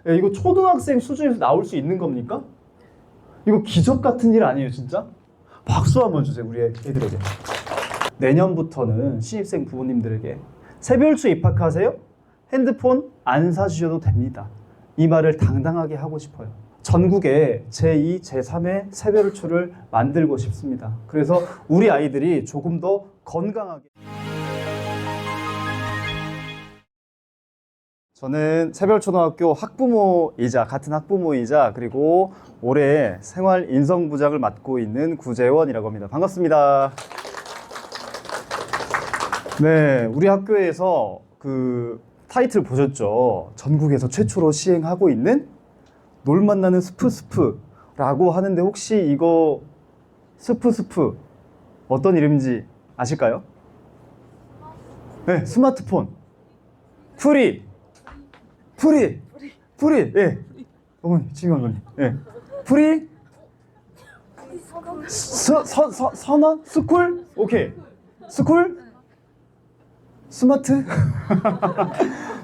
야, 이거 초등학생 수준에서 나올 수 있는 겁니까? 이거 기적 같은 일 아니에요, 진짜? 박수 한번 주세요, 우리 애들에게. 내년부터는 신입생 부모님들에게 새별초 입학하세요? 핸드폰 안 사주셔도 됩니다. 이 말을 당당하게 하고 싶어요. 전국에 제2, 제3의 새별초를 만들고 싶습니다. 그래서 우리 아이들이 조금 더 건강하게. 저는 새별초등학교 학부모이자 같은 학부모이자 그리고 올해 생활인성부장을 맡고 있는 구재원이라고 합니다. 반갑습니다. 네, 우리 학교에서 그 타이틀 보셨죠? 전국에서 최초로 시행하고 있는 놀 만나는 스프스프라고 하는데 혹시 이거 스프스프 어떤 이름인지 아실까요? 네, 스마트폰. 프리, 예. 어머니, 중요한 거네. 예. 프리, 선언? 스쿨? 오케이. 스쿨? 스마트?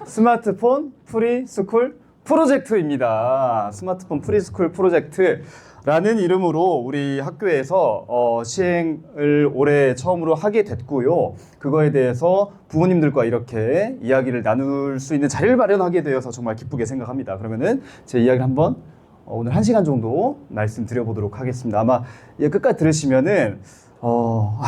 스마트폰 프리 스쿨 프로젝트입니다. 스마트폰 프리 스쿨 프로젝트라는 이름으로 우리 학교에서 시행을 올해 처음으로 하게 됐고요. 그거에 대해서 부모님들과 이렇게 이야기를 나눌 수 있는 자리를 마련하게 되어서 정말 기쁘게 생각합니다. 그러면은 제 이야기를 한번 오늘 1시간 정도 말씀드려보도록 하겠습니다. 아마 끝까지 들으시면은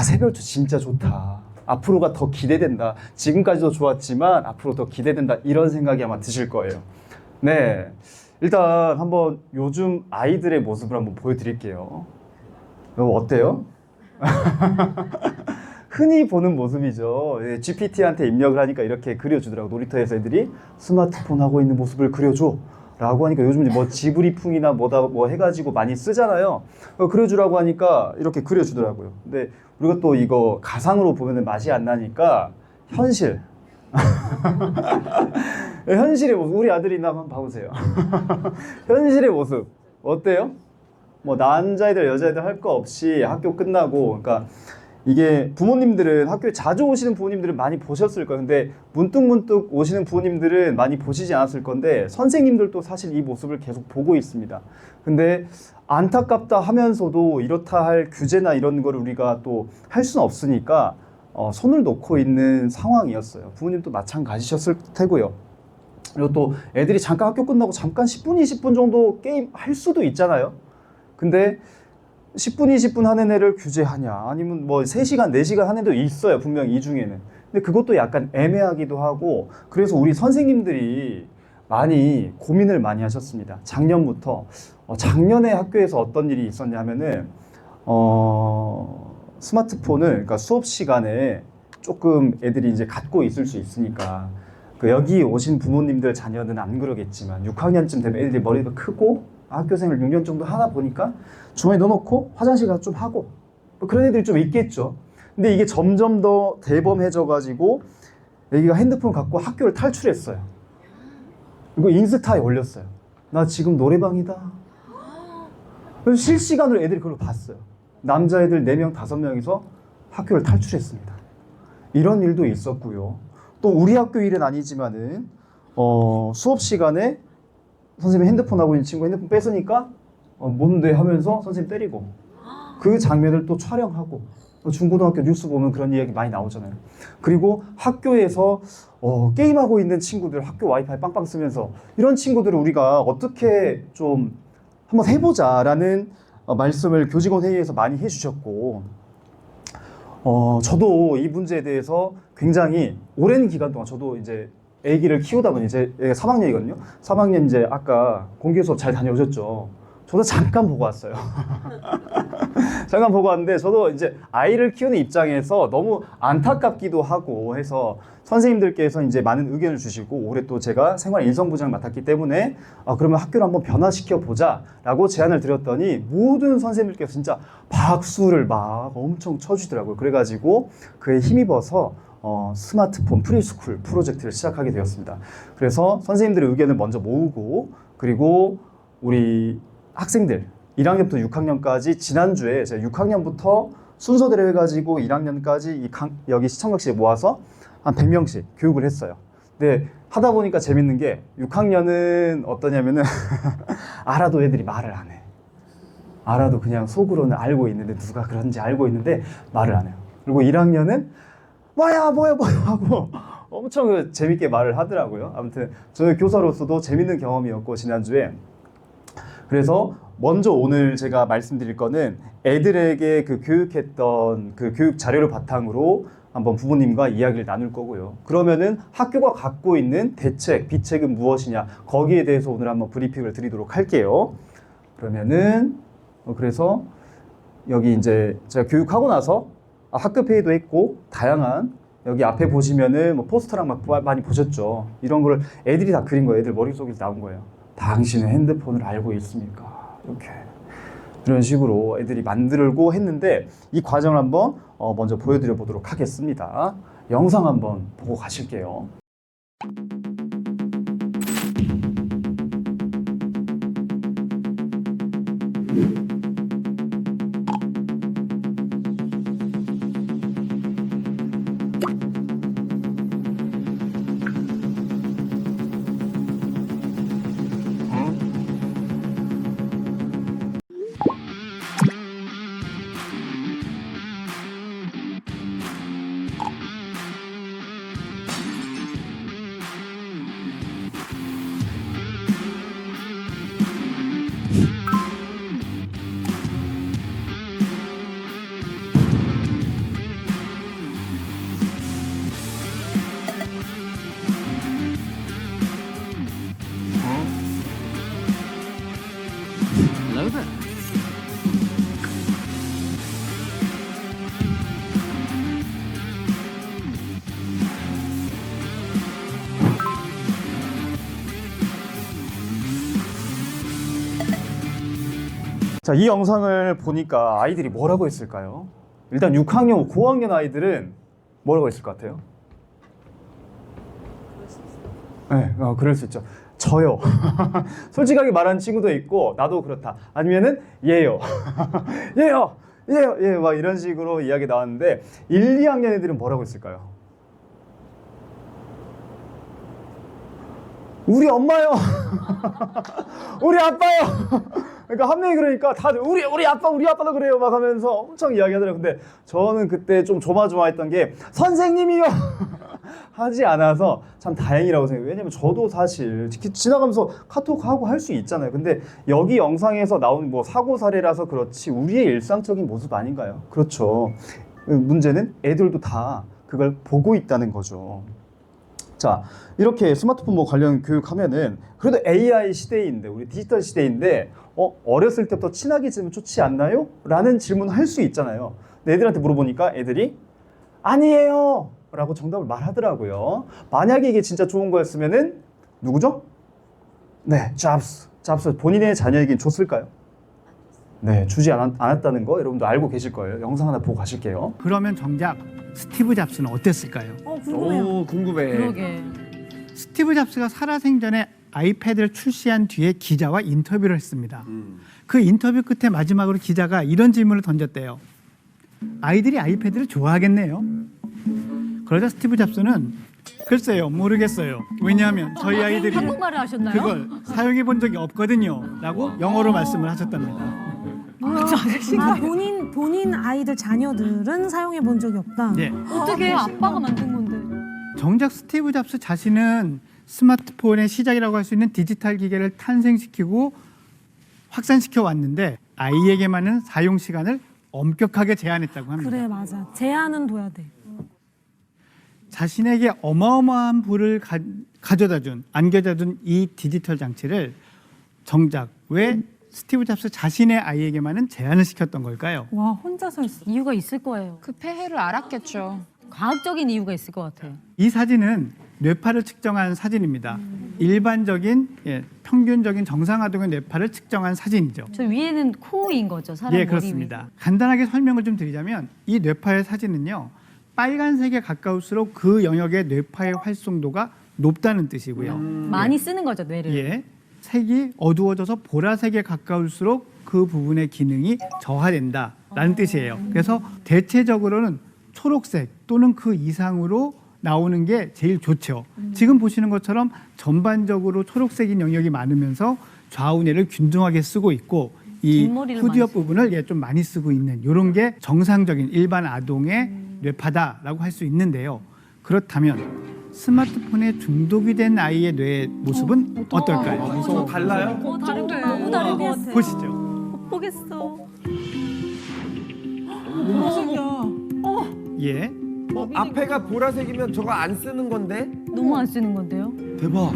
새별초 진짜 좋다. 앞으로가 더 기대된다. 지금까지도 좋았지만 앞으로 더 기대된다. 이런 생각이 아마 드실 거예요. 네, 일단 한번 요즘 아이들의 모습을 한번 보여드릴게요. 어때요? 흔히 보는 모습이죠. GPT한테 입력을 하니까 이렇게 그려주더라고. 놀이터에서 애들이 스마트폰 하고 있는 모습을 그려줘 라고 하니까 요즘 뭐 지브리풍이나 뭐 해가지고 많이 쓰잖아요. 그려주라고 하니까 이렇게 그려주더라고요. 근데 우리가 또 이거 가상으로 보면 맛이 안 나니까 현실. 현실의 모습. 우리 아들이나 한번 봐보세요. 현실의 모습. 어때요? 뭐 남자애들 여자애들 할 거 없이 학교 끝나고, 그러니까 이게 부모님들은 학교에 자주 오시는 부모님들은 많이 보셨을 거예요. 근데 문득문득 오시는 부모님들은 많이 보시지 않았을 건데 선생님들도 사실 이 모습을 계속 보고 있습니다. 근데 안타깝다 하면서도 이렇다 할 규제나 이런 거를 우리가 또 할 수는 없으니까 손을 놓고 있는 상황이었어요. 부모님도 마찬가지셨을 테고요. 그리고 또 애들이 잠깐 학교 끝나고 잠깐 10분, 20분 정도 게임 할 수도 있잖아요. 근데 10분, 20분 하는 애를 규제하냐, 아니면 뭐 3시간, 4시간 하는 애도 있어요, 분명히 이 중에는. 근데 그것도 약간 애매하기도 하고, 그래서 우리 선생님들이 많이 고민을 많이 하셨습니다. 작년부터. 작년에 학교에서 어떤 일이 있었냐면은, 스마트폰을, 그러니까 수업 시간에 조금 애들이 이제 갖고 있을 수 있으니까, 여기 오신 부모님들 자녀는 안 그러겠지만, 6학년쯤 되면 애들이 머리가 크고, 학교생을 6년 정도 하다 보니까 주머니에 넣어놓고 화장실 가서 좀 하고 뭐 그런 애들이 좀 있겠죠. 근데 이게 점점 더 대범해져가지고 애기가 핸드폰 갖고 학교를 탈출했어요. 그리고 인스타에 올렸어요. 나 지금 노래방이다. 그래서 실시간으로 애들이 그걸 봤어요. 남자애들 4명, 5명이서 학교를 탈출했습니다. 이런 일도 있었고요. 또 우리 학교 일은 아니지만은 수업 시간에 선생님이 핸드폰 하고 있는 친구 핸드폰 뺏으니까 뭔데 하면서 선생님 때리고 그 장면을 또 촬영하고 중고등학교 뉴스 보면 그런 이야기 많이 나오잖아요. 그리고 학교에서 게임하고 있는 친구들 학교 와이파이 빵빵 쓰면서 이런 친구들을 우리가 어떻게 좀 한번 해보자라는 말씀을 교직원 회의에서 많이 해주셨고 저도 이 문제에 대해서 굉장히 오랜 기간 동안 저도 이제 애기를 키우다 보니 이제 애가 3학년이거든요. 3학년 이제 아까 공개 수업 잘 다녀오셨죠? 저도 잠깐 보고 왔어요. 잠깐 보고 왔는데 저도 이제 아이를 키우는 입장에서 너무 안타깝기도 하고 해서 선생님들께서 이제 많은 의견을 주시고 올해 또 제가 생활인성부장을 맡았기 때문에 그러면 학교를 한번 변화시켜 보자 라고 제안을 드렸더니 모든 선생님들께서 진짜 박수를 막 엄청 쳐주더라고요. 그래가지고 그에 힘입어서 스마트폰 프리스쿨 프로젝트를 시작하게 되었습니다. 그래서 선생님들의 의견을 먼저 모으고 그리고 우리 학생들 1학년부터 6학년까지 지난주에 제가 6학년부터 순서대로 해가지고 1학년까지 여기 시청각실에 모아서 한 100명씩 교육을 했어요. 근데 하다 보니까 재밌는 게 6학년은 어떠냐면은 알아도 애들이 말을 안 해. 알아도 그냥 속으로는 알고 있는데 누가 그런지 알고 있는데 말을 안 해요. 그리고 1학년은 뭐야 하고 엄청 재밌게 말을 하더라고요. 아무튼 저는 교사로서도 재밌는 경험이었고 지난주에 그래서 먼저 오늘 제가 말씀드릴 거는 애들에게 그 교육했던 그 교육 자료를 바탕으로 한번 부모님과 이야기를 나눌 거고요. 그러면은 학교가 갖고 있는 대책, 비책은 무엇이냐 거기에 대해서 오늘 한번 브리핑을 드리도록 할게요. 그러면은 그래서 여기 이제 제가 교육하고 나서 학급 회의도 했고 다양한 여기 앞에 보시면은 뭐 포스터랑 막 많이 보셨죠. 이런 거를 애들이 다 그린 거예요. 애들 머릿속에서 나온 거예요. 당신은 핸드폰을 알고 있습니까? 이렇게 이런 식으로 애들이 만들고 했는데 이 과정을 한번 먼저 보여드려 보도록 하겠습니다. 영상 한번 보고 가실게요. Hello there. 자, 이 영상을 보니까 아이들이 뭐라고 했을까요? 일단 6학년, 고학년 아이들은 뭐라고 했을 것 같아요? 네, 그럴 수 있죠. 저요. 솔직하게 말하는 친구도 있고 나도 그렇다. 아니면은 얘요. 얘요. 얘요. 예, 막 이런 식으로 이야기 나왔는데 1, 2학년 애들은 뭐라고 했을까요? 우리 엄마요. 우리 아빠요. 그러니까 한 명이 그러니까 다들 우리 아빠도 그래요 막 하면서 엄청 이야기하더라고요. 근데 저는 그때 좀 조마조마했던 게 선생님이요. 하지 않아서 참 다행이라고 생각해요. 왜냐면 저도 사실 지나가면서 카톡하고 할 수 있잖아요. 근데 여기 영상에서 나온 뭐 사고 사례라서 그렇지 우리의 일상적인 모습 아닌가요? 그렇죠. 문제는 애들도 다 그걸 보고 있다는 거죠. 자, 이렇게 스마트폰 뭐 관련 교육하면은 그래도 AI 시대인데 우리 디지털 시대인데 어렸을 때부터 친하게 지내면 좋지 않나요? 라는 질문을 할 수 있잖아요. 근데 애들한테 물어보니까 애들이 아니에요 라고 정답을 말하더라고요. 만약에 이게 진짜 좋은 거였으면은 누구죠? 네, 잡스 본인의 자녀에게 줬을까요? 네, 주지 않았다는 거 여러분도 알고 계실 거예요. 영상 하나 보고 가실게요. 그러면 정작 스티브 잡스는 어땠을까요? 궁금해요. 오, 궁금해. 그러게. 스티브 잡스가 살아생전에 아이패드를 출시한 뒤에 기자와 인터뷰를 했습니다. 그 인터뷰 끝에 마지막으로 기자가 이런 질문을 던졌대요. 아이들이 아이패드를 좋아하겠네요. 그러자 스티브 잡스는 글쎄요, 모르겠어요. 왜냐하면 저희 아이들이 한국말을 하셨나요? 그걸 사용해 본 적이 없거든요. 라고 영어로 말씀을 하셨답니다. 본인 아이들 자녀들은 사용해 본 적이 없다. 예. 어떻게 아빠가 만든 건데? 정작 스티브 잡스 자신은 스마트폰의 시작이라고 할 수 있는 디지털 기계를 탄생시키고 확산시켜 왔는데 아이에게만은 사용 시간을 엄격하게 제한했다고 합니다. 그래 맞아. 제한은 둬야 돼. 자신에게 어마어마한 부를 가져다준, 안겨다준 이 디지털 장치를 정작 왜 스티브 잡스 자신의 아이에게만은 제한을 시켰던 걸까요? 와 혼자서 했어. 이유가 있을 거예요. 그 폐해를 알았겠죠. 과학적인 이유가 있을 것 같아요. 이 사진은 뇌파를 측정한 사진입니다. 일반적인 평균적인 정상아동의 뇌파를 측정한 사진이죠. 저 위에는 코인 거죠, 사람 예, 머리 그렇습니다. 간단하게 설명을 좀 드리자면 이 뇌파의 사진은요. 빨간색에 가까울수록 그 영역의 뇌파의 활성도가 높다는 뜻이고요. 위에. 많이 쓰는 거죠, 뇌를. 예, 색이 어두워져서 보라색에 가까울수록 그 부분의 기능이 저하된다라는 뜻이에요. 그래서 대체적으로는 초록색 또는 그 이상으로 나오는 게 제일 좋죠. 지금 보시는 것처럼 전반적으로 초록색인 영역이 많으면서 좌우뇌를 균등하게 쓰고 있고 이 뒷머리를 후두엽 많이 부분을 좀 많이 쓰고 있는 이런 게 정상적인 일반 아동의 뇌파다라고 할 수 있는데요. 그렇다면 스마트폰에 중독이 된 아이의 뇌의 모습은 어떨까요? 달라요? 다른데 너무 다른 것 같아. 보시죠. 못 보겠어. 예. 앞에가 보라색이면 저거 안 쓰는 건데? 너무 안 쓰는 건데요? 대박.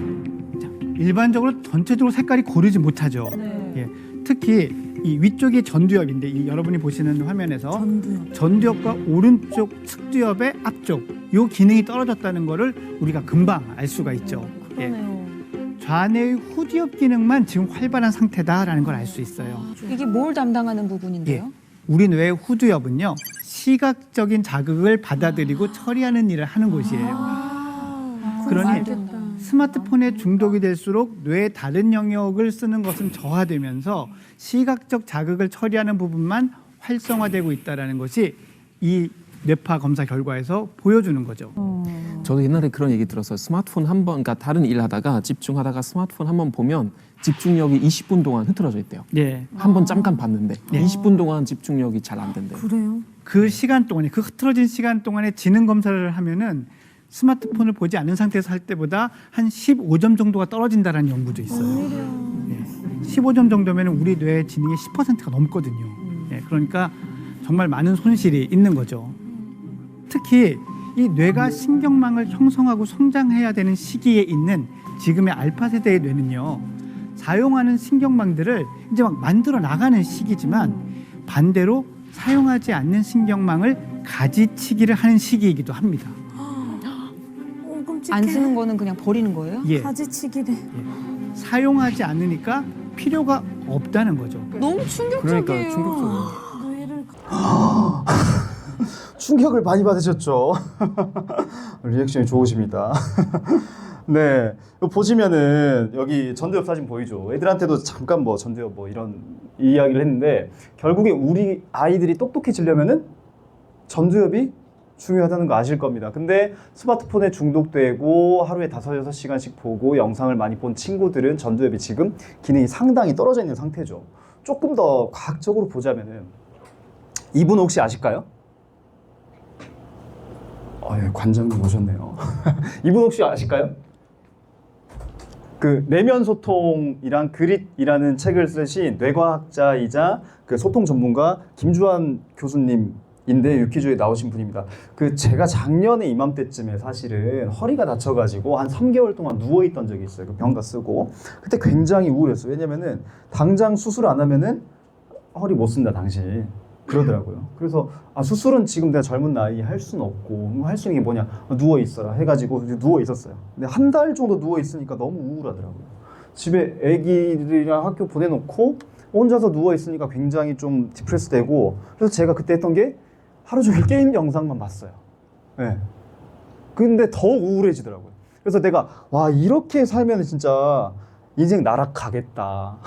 일반적으로 전체적으로 색깔이 고르지 못하죠. 예. 특히 이 위쪽이 전두엽인데 이 여러분이 보시는 화면에서 전두엽과 오른쪽 측두엽의 앞쪽 요 기능이 떨어졌다는 거를 우리가 금방 알 수가 있죠. 예. 그러네요. 좌뇌의 후두엽 기능만 지금 활발한 상태다라는 걸 알 수 있어요. 이게 뭘 담당하는 부분인데요? 우리 뇌의 후두엽은요 시각적인 자극을 받아들이고 처리하는 일을 하는 곳이에요. 그러니 스마트폰에 중독이 될수록 뇌의 다른 영역을 쓰는 것은 저하되면서 시각적 자극을 처리하는 부분만 활성화되고 있다는 것이 이 뇌파 검사 결과에서 보여주는 거죠. 저도 옛날에 그런 얘기 들었어요. 스마트폰 한 번, 그러니까 다른 일 하다가 집중하다가 스마트폰 한 번 보면 집중력이 20분 동안 흐트러져 있대요. 예. 한 번 잠깐 봤는데 네. 20분 동안 집중력이 잘 안 된대요. 그래요? 그 시간 동안에 그 흐트러진 시간 동안에 지능 검사를 하면은 스마트폰을 보지 않은 상태에서 할 때보다 한 15점 정도가 떨어진다는 연구도 있어요. 예. 15점 정도면 우리 뇌의 지능의 10%가 넘거든요. 예. 그러니까 정말 많은 손실이 있는 거죠. 특히 이 뇌가 신경망을 형성하고 성장해야 되는 시기에 있는 지금의 알파 세대의 뇌는요. 사용하는 신경망들을 이제 막 만들어 나가는 시기지만 반대로 사용하지 않는 신경망을 가지치기를 하는 시기이기도 합니다. 끔찍해. 안 쓰는 거는 그냥 버리는 거예요? 예. 가지치기래. 사용하지 않으니까 필요가 없다는 거죠. 너무 충격적이에요. 그러니까 충격적이에요. 뇌를 충격을 많이 받으셨죠? 리액션이 좋으십니다. 네, 이거 보시면은 여기 전두엽 사진 보이죠? 애들한테도 잠깐 뭐 전두엽 뭐 이런 이야기를 했는데 결국에 우리 아이들이 똑똑해지려면은 전두엽이 중요하다는 거 아실 겁니다. 근데 스마트폰에 중독되고 하루에 5-6시간씩 보고 영상을 많이 본 친구들은 전두엽이 지금 기능이 상당히 떨어져 있는 상태죠. 조금 더 과학적으로 보자면은 이분 혹시 아실까요? 예, 관장님 오셨네요. 이분 혹시 아실까요? 그 내면 소통이란 그릿이라는 책을 쓰신 뇌과학자이자 그 소통 전문가 김주환 교수님인데 유퀴즈에 나오신 분입니다. 그 제가 작년에 이맘때쯤에 사실은 허리가 다쳐가지고 한 3개월 동안 누워 있던 적이 있어요. 그 병가 쓰고 그때 굉장히 우울했어요. 왜냐면은 당장 수술 안 하면은 허리 못 쓴다 당신. 그러더라고요. 그래서 수술은 지금 내가 젊은 나이에 할 수는 없고 할 수 있는 게 뭐냐 누워 있어라 해가지고 누워 있었어요. 근데 한 달 정도 누워 있으니까 너무 우울하더라고요. 집에 애기들이랑 학교 보내놓고 혼자서 누워 있으니까 굉장히 좀 디프레스 되고 그래서 제가 그때 했던 게 하루 종일 게임 영상만 봤어요. 네. 근데 더 우울해지더라고요. 그래서 내가 와 이렇게 살면 진짜 인생 나락가겠다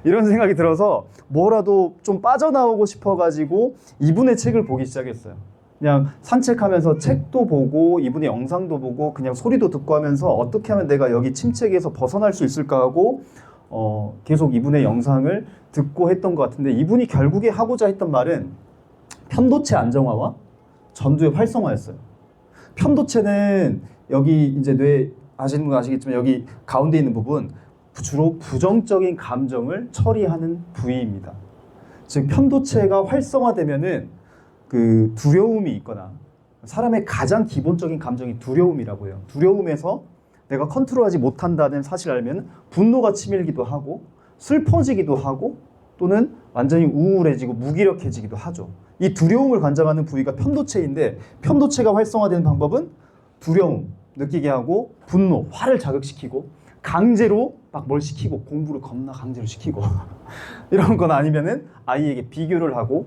이런 생각이 들어서 뭐라도 좀 빠져나오고 싶어가지고 이분의 책을 보기 시작했어요. 그냥 산책하면서 책도 보고 이분의 영상도 보고 그냥 소리도 듣고 하면서 어떻게 하면 내가 여기 침체기에서 벗어날 수 있을까 하고 계속 이분의 영상을 듣고 했던 것 같은데 이분이 결국에 하고자 했던 말은 편도체 안정화와 전두엽 활성화였어요. 편도체는 여기 이제 뇌 아시는 분 아시겠지만 여기 가운데 있는 부분 주로 부정적인 감정을 처리하는 부위입니다. 즉 편도체가 활성화되면은 그 두려움이 있거나 사람의 가장 기본적인 감정이 두려움이라고 해요. 두려움에서 내가 컨트롤하지 못한다는 사실을 알면 분노가 치밀기도 하고 슬퍼지기도 하고 또는 완전히 우울해지고 무기력해지기도 하죠. 이 두려움을 관장하는 부위가 편도체인데 편도체가 활성화되는 방법은 두려움 느끼게 하고 분노, 화를 자극시키고 강제로 막 뭘 시키고 공부를 겁나 강제로 시키고 이런 건 아니면은 아이에게 비교를 하고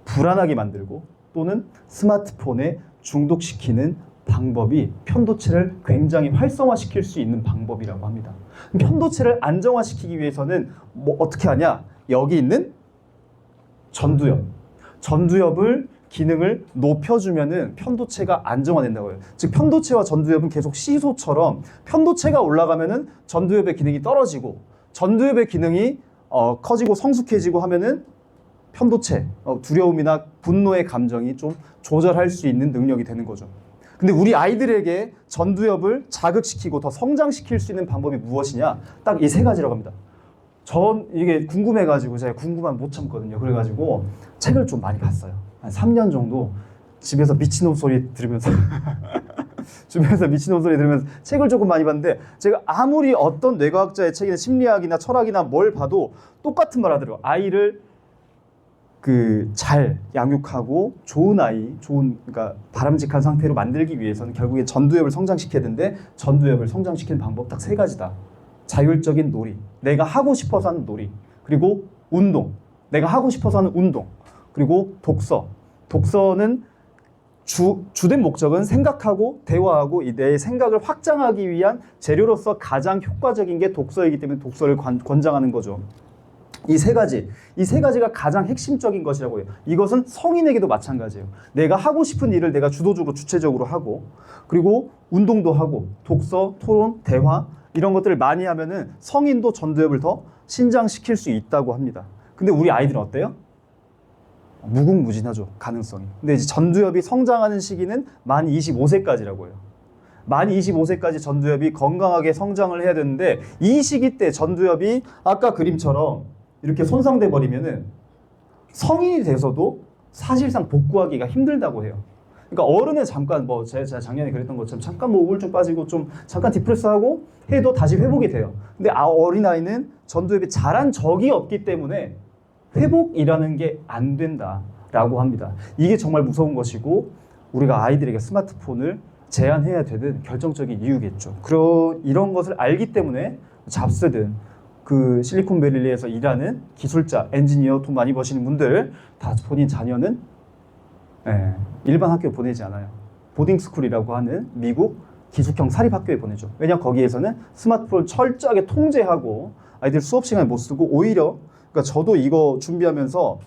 불안하게 만들고 또는 스마트폰에 중독시키는 방법이 편도체를 굉장히 활성화시킬 수 있는 방법이라고 합니다. 편도체를 안정화시키기 위해서는 뭐 어떻게 하냐? 여기 있는 전두엽을 기능을 높여주면은 편도체가 안정화된다고요. 즉 편도체와 전두엽은 계속 시소처럼 편도체가 올라가면은 전두엽의 기능이 떨어지고 전두엽의 기능이 커지고 성숙해지고 하면은 편도체, 두려움이나 분노의 감정이 좀 조절할 수 있는 능력이 되는 거죠. 근데 우리 아이들에게 전두엽을 자극시키고 더 성장시킬 수 있는 방법이 무엇이냐? 딱 이 세 가지라고 합니다. 전 이게 궁금해가지고 제가 궁금하면 못 참거든요. 그래가지고 책을 좀 많이 봤어요. 한 3년 정도 집에서 미친놈 소리 들으면서 집에서 미친놈 소리 들으면서 책을 조금 많이 봤는데 제가 아무리 어떤 뇌과학자의 책이나 심리학이나 철학이나 뭘 봐도 똑같은 말 하더라고요. 아이를 잘 양육하고 좋은 아이, 그러니까 바람직한 상태로 만들기 위해서는 결국에 전두엽을 성장시켜야 되는데 전두엽을 성장시키는 방법 딱 세 가지다. 자율적인 놀이, 내가 하고 싶어서 하는 놀이, 그리고 운동, 내가 하고 싶어서 하는 운동, 그리고 독서. 독서는 주된 목적은 생각하고 대화하고 내 생각을 확장하기 위한 재료로서 가장 효과적인 게 독서이기 때문에 독서를 권장하는 거죠. 이 세 가지가 가장 핵심적인 것이라고 해요. 이것은 성인에게도 마찬가지예요. 내가 하고 싶은 일을 내가 주도적으로 주체적으로 하고 그리고 운동도 하고 독서, 토론, 대화 이런 것들을 많이 하면은 성인도 전두엽을 더 신장시킬 수 있다고 합니다. 근데 우리 아이들은 어때요? 무궁무진하죠, 가능성이. 근데 이제 전두엽이 성장하는 시기는 만 25세까지라고 해요. 만 25세까지 전두엽이 건강하게 성장을 해야 되는데 이 시기 때 전두엽이 아까 그림처럼 이렇게 손상돼 버리면은 성인이 돼서도 사실상 복구하기가 힘들다고 해요. 그러니까 어른은 잠깐 제가 작년에 그랬던 것처럼 잠깐 우울증 빠지고 좀 잠깐 디프레스하고 해도 다시 회복이 돼요. 근데 어린아이는 전두엽이 자란 적이 없기 때문에 회복이라는 게 안 된다라고 합니다. 이게 정말 무서운 것이고 우리가 아이들에게 스마트폰을 제한해야 되는 결정적인 이유겠죠. 이런 것을 알기 때문에 잡스든 실리콘밸리에서 일하는 기술자, 엔지니어, 돈 많이 버시는 분들 다 본인 자녀는 일반 학교에 보내지 않아요. 보딩스쿨이라고 하는 미국 기숙형 사립학교에 보내죠. 왜냐하면 거기에서는 스마트폰을 철저하게 통제하고 아이들 수업 시간에 못 쓰고 오히려 그러니까 저도 이거 준비하면서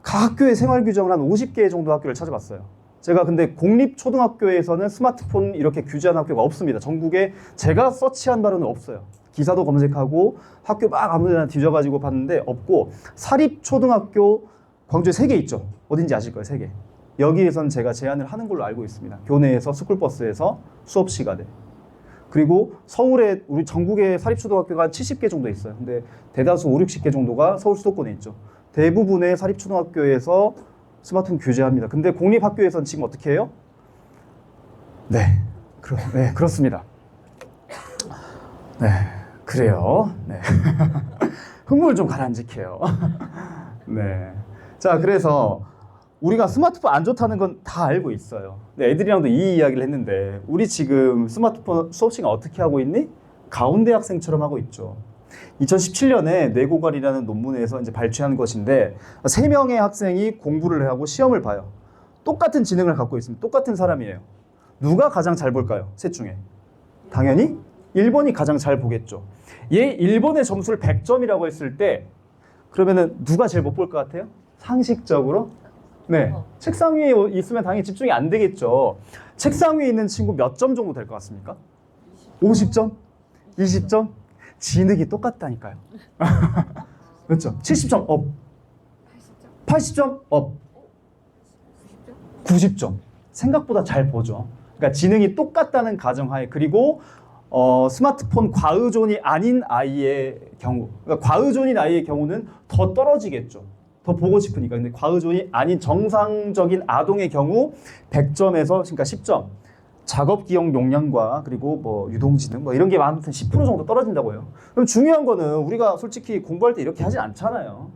각 학교의 생활 규정을 한 50개 정도 학교를 찾아봤어요. 제가 근데 공립초등학교에서는 스마트폰 이렇게 규제하는 학교가 없습니다. 전국에 제가 서치한 바로는 없어요. 기사도 검색하고 학교 막 아무 데나 뒤져가지고 봤는데 없고 사립초등학교 광주에 3개 있죠. 어딘지 아실 거예요. 3개. 여기에선 제가 제안을 하는 걸로 알고 있습니다. 교내에서 스쿨버스에서 수업 시간에. 그리고 서울에 우리 전국에 사립초등학교가 한 70개 정도 있어요. 근데 대다수 5, 60개 정도가 서울 수도권에 있죠. 대부분의 사립초등학교에서 스마트폰 규제합니다. 근데 공립학교에서는 지금 어떻게 해요? 네, 그렇습니다. 네, 그래요. 네. 흥분을 좀 가라앉히게요. 네. 자, 그래서 우리가 스마트폰 안 좋다는 건 다 알고 있어요. 근데 애들이랑도 이 이야기를 했는데 우리 지금 스마트폰 수업 시간 어떻게 하고 있니? 가운데 학생처럼 하고 있죠. 2017년에 뇌고갈이라는 논문에서 이제 발췌한 것인데 3명의 학생이 공부를 하고 시험을 봐요. 똑같은 지능을 갖고 있습니다. 똑같은 사람이에요. 누가 가장 잘 볼까요? 셋 중에. 당연히 1번이 가장 잘 보겠죠. 얘 1번의 점수를 100점이라고 했을 때 그러면은 누가 제일 못 볼 것 같아요? 상식적으로? 네. 책상 위에 있으면 당연히 집중이 안 되겠죠. 책상 위에 있는 친구 몇 점 정도 될 것 같습니까? 50점? 20점? 지능이 똑같다니까요. 그렇죠? 70점 업. 80점 업. 90점. 생각보다 잘 보죠. 그러니까 지능이 똑같다는 가정하에 그리고 스마트폰 과의존이 아닌 아이의 경우, 그러니까 과의존인 아이의 경우는 더 떨어지겠죠. 더 보고 싶으니까. 근데 과의존이 아닌 정상적인 아동의 경우 100점에서 그러니까 10점. 작업 기억 용량과 그리고 유동지능 이런 게 아무튼 10% 정도 떨어진다고 해요. 그럼 중요한 거는 우리가 솔직히 공부할 때 이렇게 하진 않잖아요.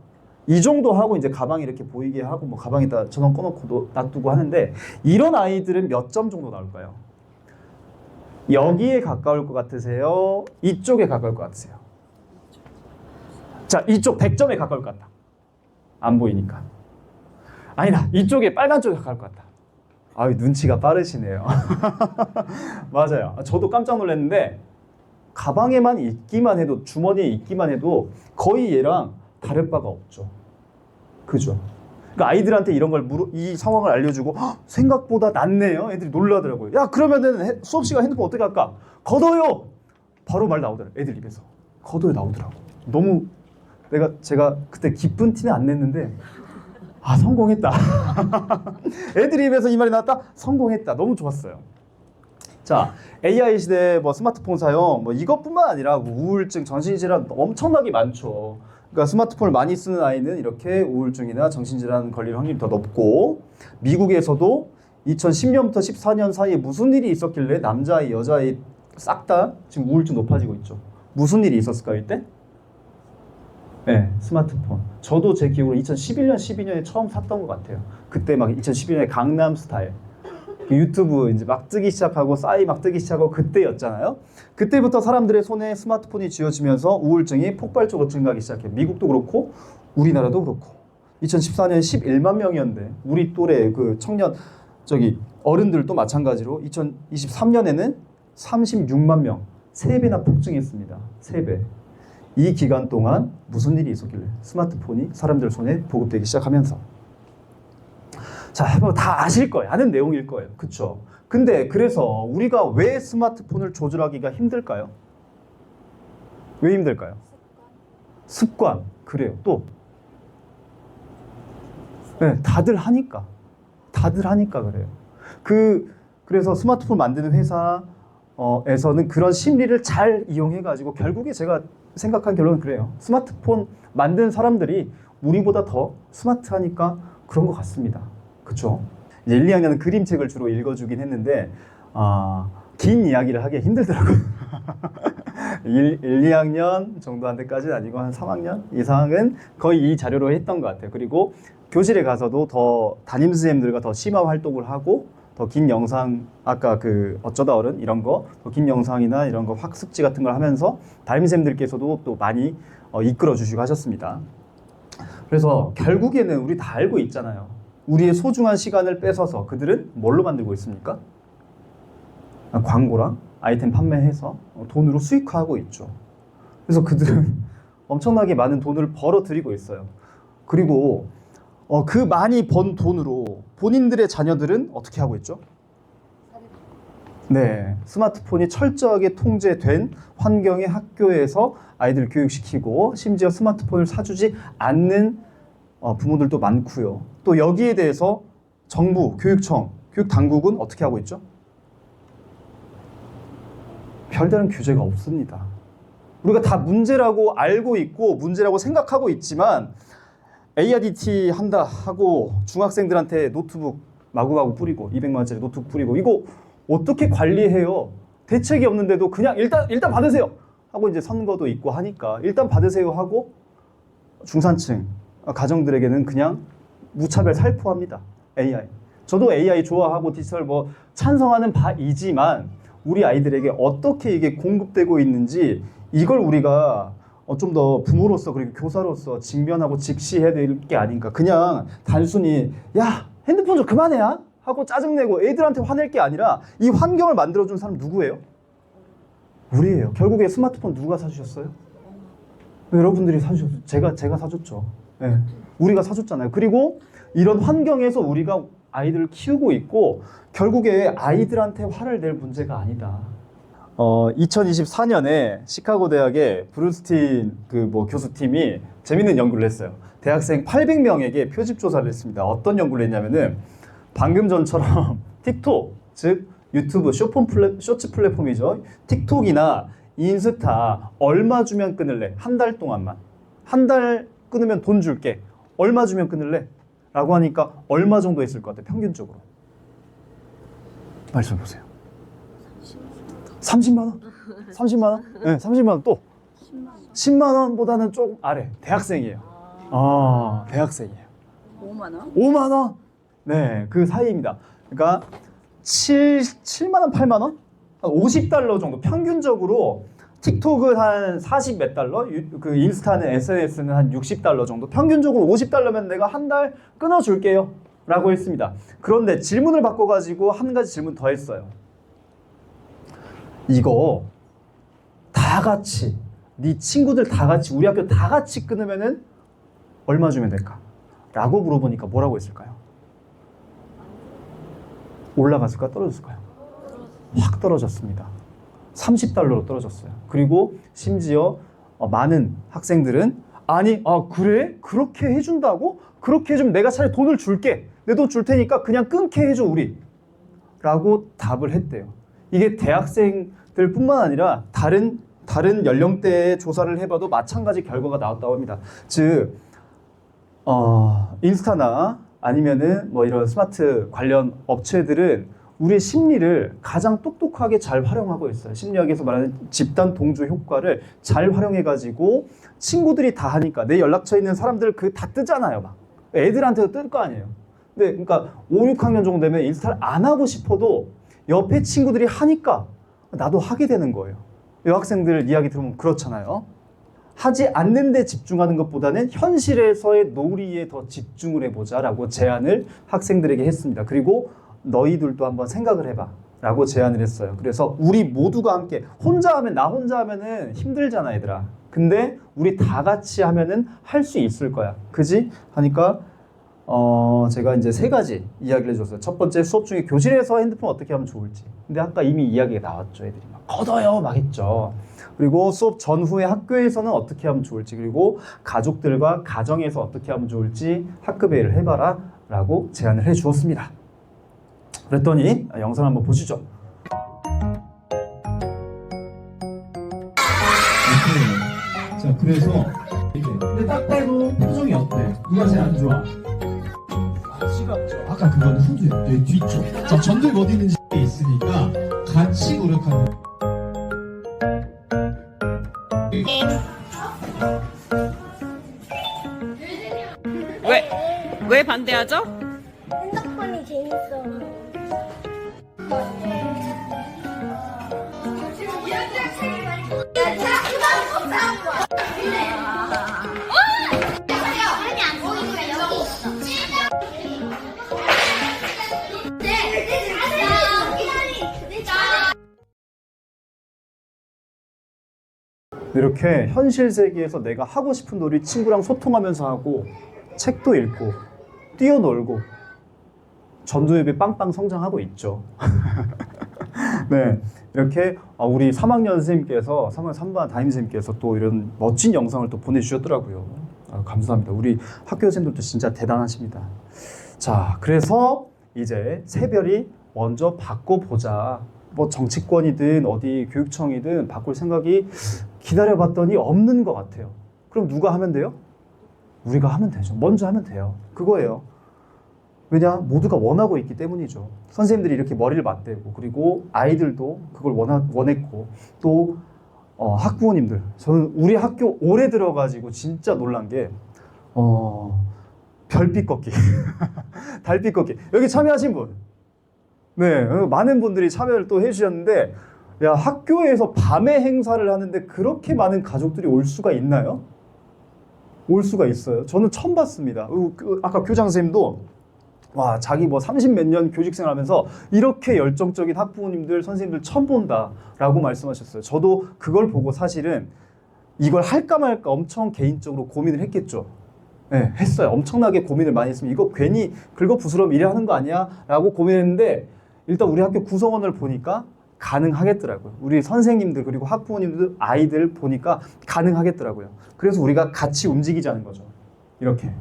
이 정도 하고 이제 가방에 이렇게 보이게 하고 가방에다 전원 꺼놓고 놔두고 하는데 이런 아이들은 몇 점 정도 나올까요? 여기에 가까울 것 같으세요? 이쪽에 가까울 것 같으세요? 자, 이쪽 100점에 가까울 것 같다. 안 보이니까. 아니다. 이쪽에 빨간 쪽에 가까울 것 같다. 아유, 눈치가 빠르시네요. 맞아요. 저도 깜짝 놀랐는데 가방에만 있기만 해도 주머니에 있기만 해도 거의 얘랑 다를 바가 없죠. 그죠? 그러니까 아이들한테 이런 걸 이 상황을 알려주고 "헉, 생각보다 낫네요. 애들이 놀라더라고요. 야 그러면은 수업 시간 핸드폰 어떻게 할까? 걷어요. 바로 말 나오더라고. 애들 입에서 걷어요 나오더라고. 너무 제가 그때 기쁜 티는 안 냈는데 아 성공했다. 애들 입에서 이 말이 나왔다. 성공했다. 너무 좋았어요. 자, AI 시대 뭐 스마트폰 사용 뭐 이것뿐만 아니라 우울증, 정신질환 엄청나게 많죠. 그러니까 스마트폰을 많이 쓰는 아이는 이렇게 우울증이나 정신질환 걸릴 확률이 더 높고 미국에서도 2010년부터 14년 사이에 무슨 일이 있었길래 남자아이, 여자아이 싹 다 지금 우울증 높아지고 있죠. 무슨 일이 있었을까요 이때? 네, 스마트폰. 저도 제 기억으로 2011년, 12년에 처음 샀던 것 같아요. 그때 막 2012년에 강남 스타일. 그 유튜브 이제 막 뜨기 시작하고 싸이 막 뜨기 시작하고 그때였잖아요. 그때부터 사람들의 손에 스마트폰이 쥐어지면서 우울증이 폭발적으로 증가하기 시작해요. 미국도 그렇고 우리나라도 그렇고. 2014년 11만 명이었는데 우리 또래 그 청년 어른들도 마찬가지로 2023년에는 36만 명, 3배나 폭증했습니다. 3배. 이 기간 동안 무슨 일이 있었길래 스마트폰이 사람들 손에 보급되기 시작하면서 자, 뭐 다 아실 거예요. 아는 내용일 거예요. 그쵸? 근데 그래서 우리가 왜 스마트폰을 조절하기가 힘들까요? 왜 힘들까요? 습관. 그래요. 또 네, 다들 하니까 그래요. 그래서 스마트폰 만드는 회사에서는 그런 심리를 잘 이용해가지고 결국에 제가 생각한 결론은 그래요. 스마트폰 만든 사람들이 우리보다 더 스마트하니까 그런 것 같습니다. 그쵸? 이제 1, 2학년은 그림책을 주로 읽어주긴 했는데 긴 이야기를 하기 힘들더라고요. 1, 2학년 정도한테까지는 아니고 한 3학년 이상은 거의 이 자료로 했던 것 같아요. 그리고 교실에 가서도 더 담임선생님들과 더 심화 활동을 하고 더 긴 영상, 아까 그 어쩌다 어른 이런 거, 더 긴 영상이나 이런 거 학습지 같은 걸 하면서 담임선생님들께서도 또 많이 이끌어 주시고 하셨습니다. 그래서 결국에는 우리 다 알고 있잖아요. 우리의 소중한 시간을 뺏어서 그들은 뭘로 만들고 있습니까? 광고랑 아이템 판매해서 돈으로 수익화하고 있죠. 그래서 그들은 엄청나게 많은 돈을 벌어들이고 있어요. 그리고 그 많이 번 돈으로 본인들의 자녀들은 어떻게 하고 있죠? 네, 스마트폰이 철저하게 통제된 환경의 학교에서 아이들을 교육시키고 심지어 스마트폰을 사주지 않는 부모들도 많고요. 또 여기에 대해서 정부, 교육청, 교육당국은 어떻게 하고 있죠? 별다른 규제가 없습니다. 우리가 다 문제라고 알고 있고 문제라고 생각하고 있지만 ARDT 한다 하고 중학생들한테 노트북 마구마구 뿌리고 200만 원짜리 노트북 뿌리고 이거 어떻게 관리해요? 대책이 없는데도 그냥 일단 받으세요 하고 이제 선거도 있고 하니까 일단 받으세요 하고 중산층 가정들에게는 그냥 무차별 살포합니다. AI. 저도 AI 좋아하고 디지털 뭐 찬성하는 바이지만 우리 아이들에게 어떻게 이게 공급되고 있는지 이걸 우리가 좀 더 부모로서 그리고 교사로서 직면하고 직시해야 될 게 아닌가. 그냥 단순히 야 핸드폰 좀 그만해야 하고 짜증내고 애들한테 화낼 게 아니라 이 환경을 만들어준 사람 누구예요? 우리예요. 결국에 스마트폰 누가 사주셨어요? 여러분들이 사주셨어요. 제가 사줬죠. 네. 우리가 사줬잖아요. 그리고 이런 환경에서 우리가 아이들을 키우고 있고 결국에 아이들한테 화를 낼 문제가 아니다. 2024년에 시카고 대학의 브루스틴 교수팀이 재밌는 연구를 했어요. 대학생 800명에게 표집 조사를 했습니다. 어떤 연구를 했냐면은 방금 전처럼 틱톡, 즉 유튜브 쇼츠 플랫폼이죠. 틱톡이나 인스타 얼마 주면 끊을래? 한 달 동안만. 한 달 끊으면 돈 줄게. 얼마 주면 끊을래? 라고 하니까 얼마 정도 했을 것 같아요? 평균적으로. 말씀해 보세요. 30만 원? 30만 원? 네, 30만 원 또 10만 원보다는 좀 아래. 대학생이에요. 대학생이에요. 5만 원? 5만 원? 네, 그 사이입니다. 그러니까 7만 원, 8만 원? 한 50달러 정도 평균적으로 틱톡은 한 40 몇 달러, 그 인스타는 SNS는 한 60달러 정도. 평균적으로 50달러면 내가 한 달 끊어줄게요 라고 했습니다. 그런데 질문을 바꿔가지고 한 가지 질문 더 했어요. 이거 다 같이 네 친구들 다 같이 우리 학교 다 같이 끊으면은 얼마 주면 될까? 라고 물어보니까 뭐라고 했을까요? 올라갔을까 떨어졌을까요? 확 떨어졌습니다. 30달러로 떨어졌어요. 그리고 심지어 많은 학생들은 아니 그래? 그렇게 해준다고? 그렇게 해주면 내가 차라리 돈을 줄게. 내 돈 줄 테니까 그냥 끊게 해줘 우리 라고 답을 했대요. 이게 대학생들 뿐만 아니라 다른 연령대의 조사를 해봐도 마찬가지 결과가 나왔다고 합니다. 즉 인스타나 아니면은 뭐 이런 스마트 관련 업체들은 우리의 심리를 가장 똑똑하게 잘 활용하고 있어요. 심리학에서 말하는 집단 동조 효과를 잘 활용해가지고 친구들이 다 하니까 내 연락처에 있는 사람들 그 다 뜨잖아요. 막 애들한테도 뜰 거 아니에요. 근데 그러니까 5, 6학년 정도 되면 인스타를 안 하고 싶어도 옆에 친구들이 하니까 나도 하게 되는 거예요. 여학생들 이야기 들으면 그렇잖아요. 하지 않는 데 집중하는 것보다는 현실에서의 놀이에 더 집중을 해보자 라고 제안을 학생들에게 했습니다. 그리고 너희들도 한번 생각을 해봐 라고 제안을 했어요. 그래서 우리 모두가 함께 나 혼자 하면은 힘들잖아 얘들아. 근데 우리 다 같이 하면은 할 수 있을 거야. 그지? 하니까 제가 이제 3가지 이야기를 해줬어요. 첫 번째, 수업 중에 교실에서 핸드폰 어떻게 하면 좋을지. 근데 아까 이미 이야기가 나왔죠. 애들이 막 걷어요 막 했죠. 그리고 수업 전후에 학교에서는 어떻게 하면 좋을지, 그리고 가족들과 가정에서 어떻게 하면 좋을지 학급회의를 해봐라 라고 제안을 해 주었습니다. 그랬더니 영상 한번 보시죠. 자, 그래서 근데 딱 봐도 표정이 어때? 누가 제일 안 좋아? 아까 그건 후드, 내 뒤쪽. 자, 전들 어디 있는지 있으니까 같이 노력하는. 왜 반대하죠? 핸드폰이 재밌어. 이렇게 현실 세계에서 내가 하고 싶은 놀이 친구랑 소통하면서 하고 책도 읽고 뛰어놀고 전두엽이 빵빵 성장하고 있죠. 네, 이렇게 우리 3학년 선생님께서 3학년 3반 담임 선생님께서 또 이런 멋진 영상을 또 보내주셨더라고요. 감사합니다. 우리 학교 선생님들도 진짜 대단하십니다. 자, 그래서 이제 새별이 먼저 바꿔보자. 뭐 정치권이든 어디 교육청이든 바꿀 생각이 기다려봤더니 없는 것 같아요. 그럼 누가 하면 돼요? 우리가 하면 되죠. 먼저 하면 돼요. 그거예요. 왜냐? 모두가 원하고 있기 때문이죠. 선생님들이 이렇게 머리를 맞대고, 그리고 아이들도 그걸 원했고, 또 학부모님들. 저는 우리 학교 올해 들어가지고 진짜 놀란 게 별빛 걷기, 달빛 걷기. 여기 참여하신 분, 네, 많은 분들이 참여를 또 해주셨는데, 야, 학교에서 밤에 행사를 하는데 그렇게 많은 가족들이 올 수가 있나요? 올 수가 있어요. 저는 처음 봤습니다. 아까 교장 선생님도 와, 자기 뭐 30몇 년 교직생활 하면서 이렇게 열정적인 학부모님들, 선생님들 처음 본다라고 말씀하셨어요. 저도 그걸 보고 사실은 이걸 할까 말까 엄청 개인적으로 고민을 했겠죠. 네, 했어요. 엄청나게 고민을 많이 했으면 이거 괜히 긁어부스럼 일을 하는 거 아니야? 라고 고민했는데 일단 우리 학교 구성원을 보니까 가능하겠더라고요. 우리 선생님들 그리고 학부모님들 아이들 보니까 가능하겠더라고요. 그래서 우리가 같이 움직이자는 거죠. 이렇게.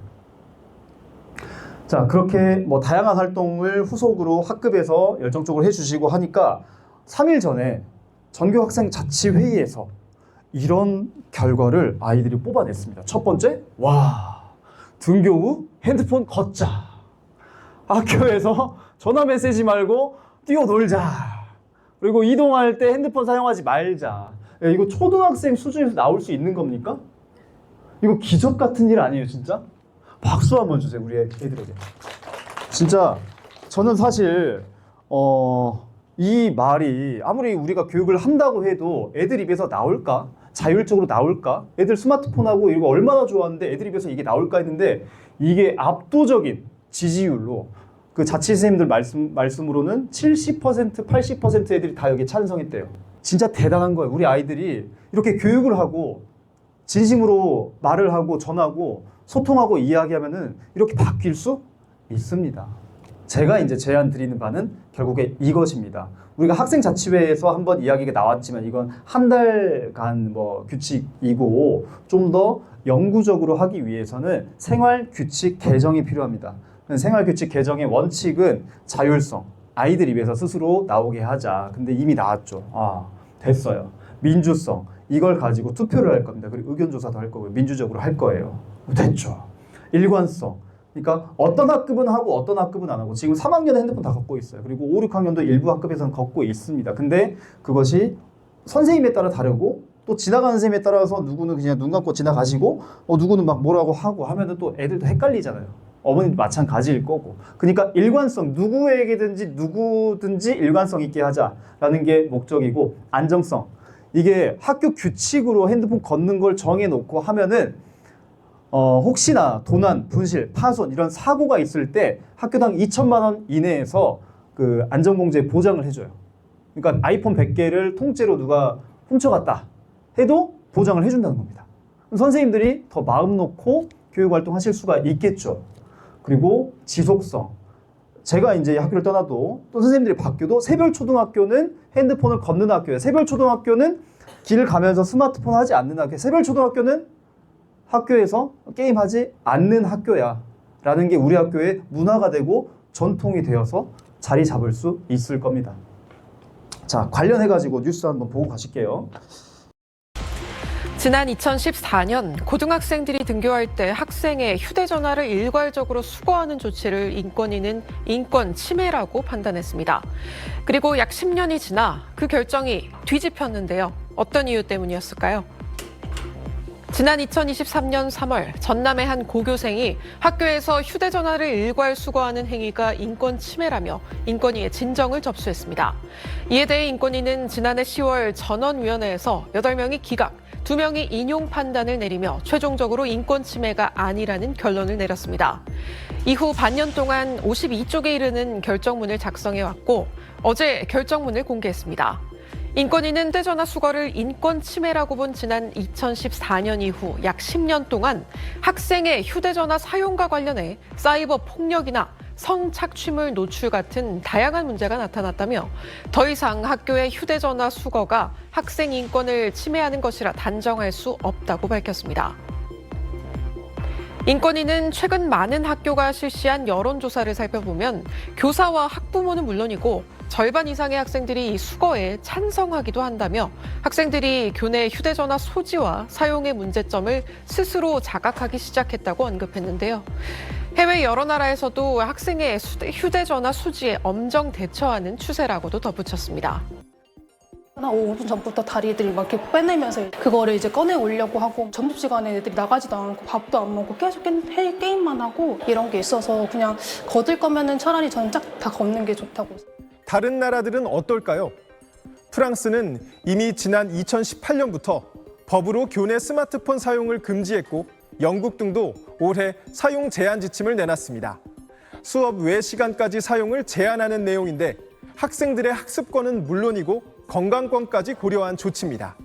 자, 그렇게 뭐 다양한 활동을 후속으로 학급에서 열정적으로 해주시고 하니까 3일 전에 전교학생자치회의에서 이런 결과를 아이들이 뽑아냈습니다. 첫 번째, 와, 등교 후 핸드폰 걷자. 학교에서 전화 메시지 말고 뛰어놀자. 그리고 이동할 때 핸드폰 사용하지 말자. 야, 이거 초등학생 수준에서 나올 수 있는 겁니까? 이거 기적 같은 일 아니에요, 진짜? 박수 한번 주세요, 우리 애들에게. 진짜 저는 사실 이 말이 아무리 우리가 교육을 한다고 해도 애들 입에서 나올까? 자율적으로 나올까? 애들 스마트폰하고 이거 얼마나 좋아하는데 애들 입에서 이게 나올까 했는데 이게 압도적인 지지율로 그 자취 선생님들 말씀으로는 70%, 80% 애들이 다 여기 찬성했대요. 진짜 대단한 거예요. 우리 아이들이 이렇게 교육을 하고 진심으로 말을 하고 전하고 소통하고 이야기하면은 이렇게 바뀔 수 있습니다. 제가 이제 제안 드리는 바는 결국에 이것입니다. 우리가 학생자치회에서 한번 이야기가 나왔지만 이건 한 달간 뭐 규칙이고 좀 더 영구적으로 하기 위해서는 생활규칙 개정이 필요합니다. 생활규칙 개정의 원칙은 자율성, 아이들 입에서 스스로 나오게 하자. 근데 이미 나왔죠. 됐어요. 민주성, 이걸 가지고 투표를 할 겁니다. 그리고 의견조사도 할 거고요. 민주적으로 할 거예요. 됐죠. 일관성, 그러니까 어떤 학급은 하고 어떤 학급은 안 하고 지금 3학년에 핸드폰 다 갖고 있어요. 그리고 5, 6학년도 일부 학급에서는 갖고 있습니다. 근데 그것이 선생님에 따라 다르고 또 지나가는 선생님에 따라서 누구는 그냥 눈 감고 지나가시고 누구는 막 뭐라고 하고 하면은 또 애들도 헷갈리잖아요. 어머님도 마찬가지일 거고. 그러니까 일관성, 누구든지 일관성 있게 하자라는 게 목적이고, 안정성. 이게 학교 규칙으로 핸드폰 걷는 걸 정해놓고 하면은 혹시나 도난, 분실, 파손 이런 사고가 있을 때 학교당 2천만 원 이내에서 그 안전공제 보장을 해줘요. 그러니까 아이폰 100개를 통째로 누가 훔쳐갔다 해도 보장을 해준다는 겁니다. 선생님들이 더 마음 놓고 교육활동 하실 수가 있겠죠. 그리고 지속성. 제가 이제 학교를 떠나도 또 선생님들이 바뀌어도 새별초등학교는 핸드폰을 걷는 학교예요. 새별초등학교는 길을 가면서 스마트폰 하지 않는 학교예요. 새별초등학교는 학교에서 게임하지 않는 학교야 라는 게 우리 학교의 문화가 되고 전통이 되어서 자리 잡을 수 있을 겁니다. 자, 관련해가지고 뉴스 한번 보고 가실게요. 지난 2014년 고등학생들이 등교할 때 학생의 휴대전화를 일괄적으로 수거하는 조치를 인권위는 인권 침해라고 판단했습니다. 그리고 약 10년이 지나 그 결정이 뒤집혔는데요. 어떤 이유 때문이었을까요? 지난 2023년 3월 전남의 한 고교생이 학교에서 휴대전화를 일괄 수거하는 행위가 인권 침해라며 인권위에 진정을 접수했습니다. 이에 대해 인권위는 지난해 10월 전원위원회에서 8명이 기각, 2명이 인용 판단을 내리며 최종적으로 인권 침해가 아니라는 결론을 내렸습니다. 이후 반년 동안 52쪽에 이르는 결정문을 작성해왔고 어제 결정문을 공개했습니다. 인권위는 휴대전화 수거를 인권 침해라고 본 지난 2014년 이후 약 10년 동안 학생의 휴대전화 사용과 관련해 사이버 폭력이나 성착취물 노출 같은 다양한 문제가 나타났다며 더 이상 학교의 휴대전화 수거가 학생 인권을 침해하는 것이라 단정할 수 없다고 밝혔습니다. 인권위는 최근 많은 학교가 실시한 여론조사를 살펴보면 교사와 학부모는 물론이고 절반 이상의 학생들이 이 수거에 찬성하기도 한다며 학생들이 교내 휴대전화 소지와 사용의 문제점을 스스로 자각하기 시작했다고 언급했는데요. 해외 여러 나라에서도 학생의 휴대전화 소지에 엄정 대처하는 추세라고도 덧붙였습니다. 한 5분 전부터 다리들이 막 이렇게 빼내면서 그거를 이제 꺼내 오려고 하고 점심시간에 애들이 나가지도 않고 밥도 안 먹고 계속 게임만 하고 이런 게 있어서 그냥 걷을 거면은 차라리 저는 쫙 다 걷는 게 좋다고. 다른 나라들은 어떨까요? 프랑스는 이미 지난 2018년부터 법으로 교내 스마트폰 사용을 금지했고 영국 등도 올해 사용 제한 지침을 내놨습니다. 수업 외 시간까지 사용을 제한하는 내용인데 학생들의 학습권은 물론이고 건강권까지 고려한 조치입니다.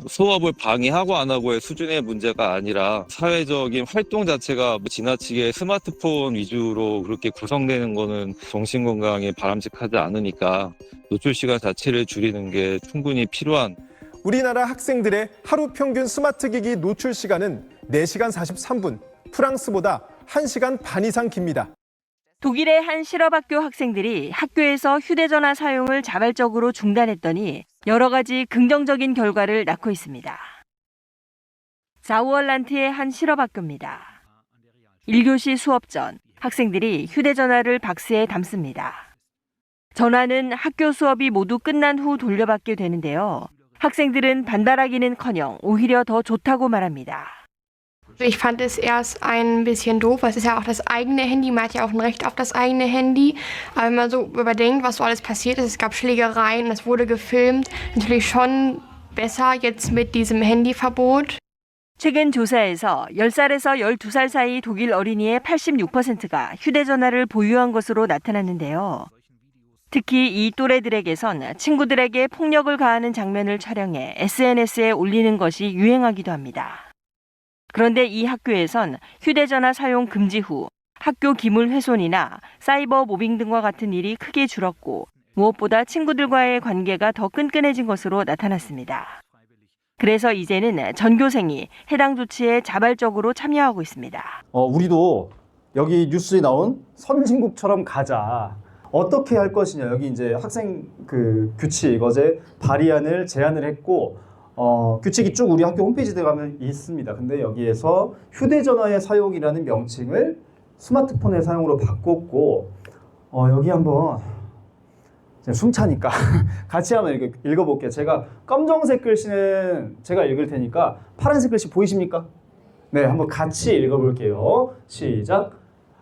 수업을 방해하고 안 하고의 수준의 문제가 아니라 사회적인 활동 자체가 지나치게 스마트폰 위주로 그렇게 구성되는 거는 정신건강에 바람직하지 않으니까 노출 시간 자체를 줄이는 게 충분히 필요한. 우리나라 학생들의 하루 평균 스마트 기기 노출 시간은 4시간 43분, 프랑스보다 1시간 반 이상 깁니다. 독일의 한 실업학교 학생들이 학교에서 휴대전화 사용을 자발적으로 중단했더니 여러 가지 긍정적인 결과를 낳고 있습니다. 자우얼란트의 한 실업학교입니다. 1교시 수업 전 학생들이 휴대전화를 박스에 담습니다. 전화는 학교 수업이 모두 끝난 후 돌려받게 되는데요. 학생들은 반발하기는커녕 오히려 더 좋다고 말합니다. Ich fand es erst ein bisschen doof, weil es ist ja auch das eigene Handy, man hat ja auch ein Recht auf das eigene Handy. Aber wenn man so überdenkt, was so alles passiert ist, es gab Schlägereien, es wurde gefilmt, natürlich schon besser jetzt mit diesem Handyverbot. 최근 조사에서 10살에서 12살 사이 독일 어린이의 86%가 휴대전화를 보유한 것으로 나타났는데요. 특히 이 또래들에게선 친구들에게 폭력을 가하는 장면을 촬영해 SNS에 올리는 것이 유행하기도 합니다. 그런데 이 학교에선 휴대전화 사용 금지 후 학교 기물 훼손이나 사이버 모빙 등과 같은 일이 크게 줄었고 무엇보다 친구들과의 관계가 더 끈끈해진 것으로 나타났습니다. 그래서 이제는 전교생이 해당 조치에 자발적으로 참여하고 있습니다. 우리도 여기 뉴스에 나온 선진국처럼 가자. 어떻게 할 것이냐. 여기 이제 학생 그 규칙 어제 발의안을 제안을 했고 규칙이 쭉 우리 학교 홈페이지에 가면 있습니다. 근데 여기에서 휴대전화의 사용이라는 명칭을 스마트폰의 사용으로 바꿨고 여기 한번 숨차니까 같이 한번 읽어볼게요. 제가 검정색 글씨는 제가 읽을 테니까 파란색 글씨 보이십니까? 네, 한번 같이 읽어볼게요. 시작.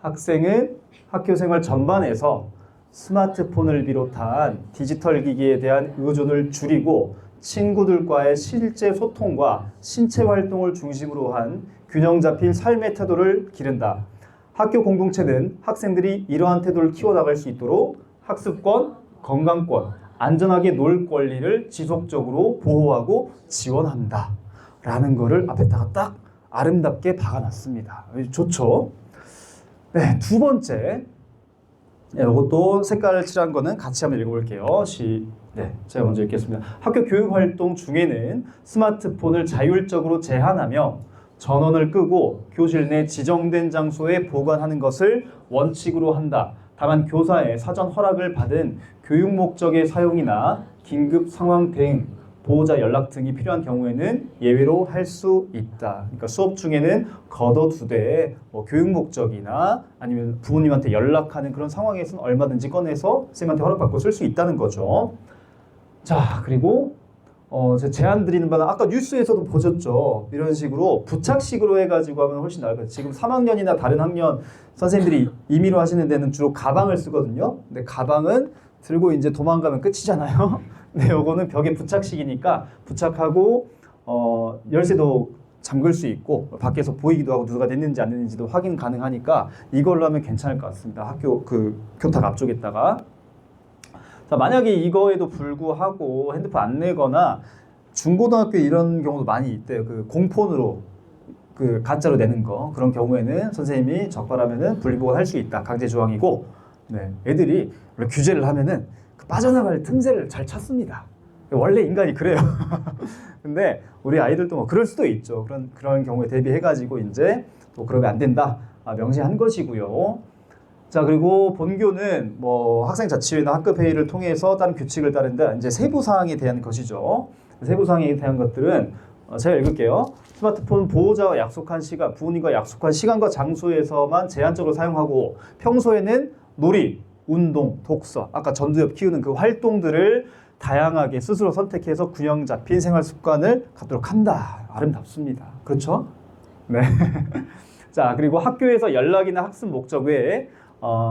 학생은 학교 생활 전반에서 스마트폰을 비롯한 디지털 기기에 대한 의존을 줄이고 친구들과의 실제 소통과 신체 활동을 중심으로 한 균형 잡힌 삶의 태도를 기른다. 학교 공동체는 학생들이 이러한 태도를 키워나갈 수 있도록 학습권, 건강권, 안전하게 놀 권리를 지속적으로 보호하고 지원한다. 라는 거를 앞에다가 딱 아름답게 박아놨습니다. 좋죠? 네, 두 번째. 이것도 색깔을 칠한 거는 같이 한번 읽어볼게요. 네, 제가 먼저 읽겠습니다. 학교 교육 활동 중에는 스마트폰을 자율적으로 제한하며 전원을 끄고 교실 내 지정된 장소에 보관하는 것을 원칙으로 한다. 다만 교사의 사전 허락을 받은 교육 목적의 사용이나 긴급 상황 대응, 보호자 연락 등이 필요한 경우에는 예외로 할 수 있다. 그러니까 수업 중에는 걷어두되 교육 목적이나 아니면 부모님한테 연락하는 그런 상황에서는 얼마든지 꺼내서 선생님한테 허락받고 쓸 수 있다는 거죠. 자, 그리고 제가 제안 드리는 바는 아까 뉴스에서도 보셨죠. 이런 식으로 부착식으로 해가지고 하면 훨씬 나을 거예요. 지금 3학년이나 다른 학년 선생님들이 임의로 하시는 데는 주로 가방을 쓰거든요. 근데 가방은 들고 이제 도망가면 끝이잖아요. 근데 요거는 벽에 부착식이니까 부착하고 열쇠도 잠글 수 있고 밖에서 보이기도 하고 누가 냈는지 안 냈는지도 확인 가능하니까 이걸로 하면 괜찮을 것 같습니다. 학교 그 교탁 앞쪽에다가. 자, 만약에 이거에도 불구하고 핸드폰 안 내거나 중고등학교 이런 경우도 많이 있대요. 그 공폰으로 그 가짜로 내는 거 그런 경우에는 선생님이 적발하면은 분리보관 할 수 있다. 강제 조항이고, 네, 애들이 원래 규제를 하면은 그 빠져나갈 틈새를 잘 찾습니다. 원래 인간이 그래요. 근데 우리 아이들도 뭐 그럴 수도 있죠. 그런 경우에 대비해가지고 이제 또 그러면 안 된다. 명시한 것이고요. 자, 그리고 본교는 뭐 학생자치회나 학급 회의를 통해서 다른 규칙을 따른다. 이제 세부 사항에 대한 것이죠. 세부 사항에 대한 것들은 제가 읽을게요. 스마트폰 보호자와 약속한 시간, 부모님과 약속한 시간과 장소에서만 제한적으로 사용하고 평소에는 놀이, 운동, 독서, 아까 전두엽 키우는 그 활동들을 다양하게 스스로 선택해서 균형 잡힌 생활 습관을 갖도록 한다. 아름답습니다. 그렇죠? 네. 자, 그리고 학교에서 연락이나 학습 목적 외에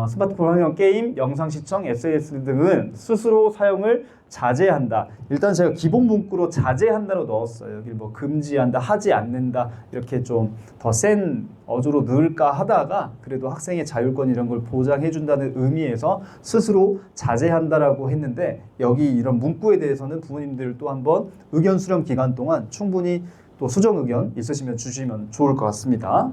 스마트폰 활용, 게임, 영상 시청, SNS 등은 스스로 사용을 자제한다. 일단 제가 기본 문구로 자제한다로 넣었어요. 여기 뭐 금지한다, 하지 않는다 이렇게 좀 더 센 어조로 넣을까 하다가 그래도 학생의 자율권 이런 걸 보장해준다는 의미에서 스스로 자제한다라고 했는데 여기 이런 문구에 대해서는 부모님들 또 한번 의견 수렴 기간 동안 충분히 또 수정 의견 있으시면 주시면 좋을 것 같습니다.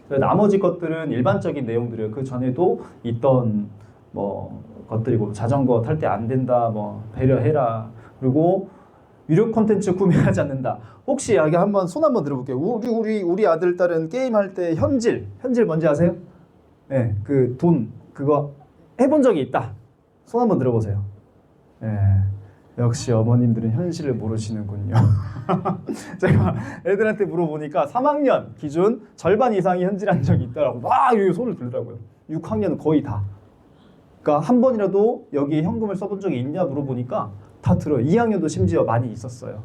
나머지 것들은 일반적인 내용들이에요. 그 전에도 있던 뭐 것들이고 자전거 탈 때 안 된다, 뭐 배려해라. 그리고 유료 콘텐츠 구매하지 않는다. 혹시 여기 한번 손 한번 들어볼게요. 우리 아들 딸은 게임 할 때 현질 뭔지 아세요? 네, 그 돈 그거 해본 적이 있다. 손 한번 들어보세요. 네. 역시 어머님들은 현실을 모르시는군요. 제가 애들한테 물어보니까 3학년 기준 절반 이상이 현질한 적이 있다라고 막 여기 손을 들더라고요. 6학년은 거의 다. 그러니까 한 번이라도 여기에 현금을 써본 적이 있냐 물어보니까 다 들어요. 2학년도 심지어 많이 있었어요.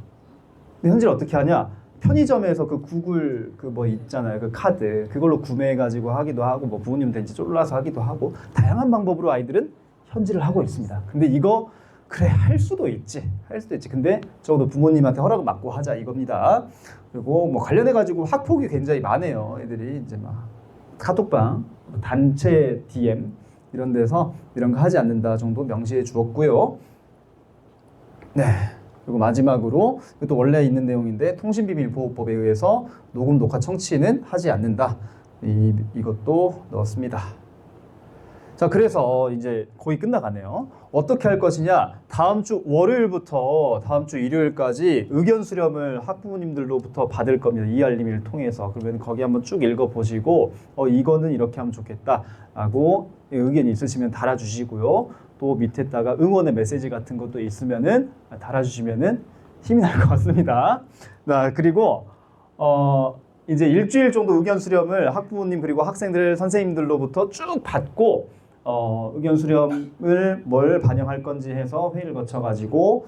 근데 현질 어떻게 하냐? 편의점에서 그 구글 그 뭐 있잖아요. 그 카드 그걸로 구매해가지고 하기도 하고 뭐 부모님한테 이제 쫄라서 하기도 하고 다양한 방법으로 아이들은 현질을 하고 있습니다. 근데 이거 그래 할 수도 있지. 근데 적어도 부모님한테 허락을 받고 하자 이겁니다. 그리고 뭐 관련해 가지고 학폭이 굉장히 많아요. 애들이 이제 막 카톡방, 단체 DM 이런 데서 이런 거 하지 않는다 정도 명시해 주었고요. 네. 그리고 마지막으로 이것도 원래 있는 내용인데 통신비밀보호법에 의해서 녹음, 녹화, 청취는 하지 않는다. 이것도 넣었습니다. 자, 그래서 이제 거의 끝나가네요. 어떻게 할 것이냐? 다음 주 월요일부터 다음 주 일요일까지 의견 수렴을 학부모님들로부터 받을 겁니다. 이알림을 통해서. 그러면 거기 한번 쭉 읽어보시고 이거는 이렇게 하면 좋겠다라고 의견이 있으시면 달아주시고요. 또 밑에다가 응원의 메시지 같은 것도 있으면은 달아주시면은 힘이 날 것 같습니다. 그리고 이제 일주일 정도 의견 수렴을 학부모님 그리고 학생들 선생님들로부터 쭉 받고 의견 수렴을 뭘 반영할 건지 해서 회의를 거쳐가지고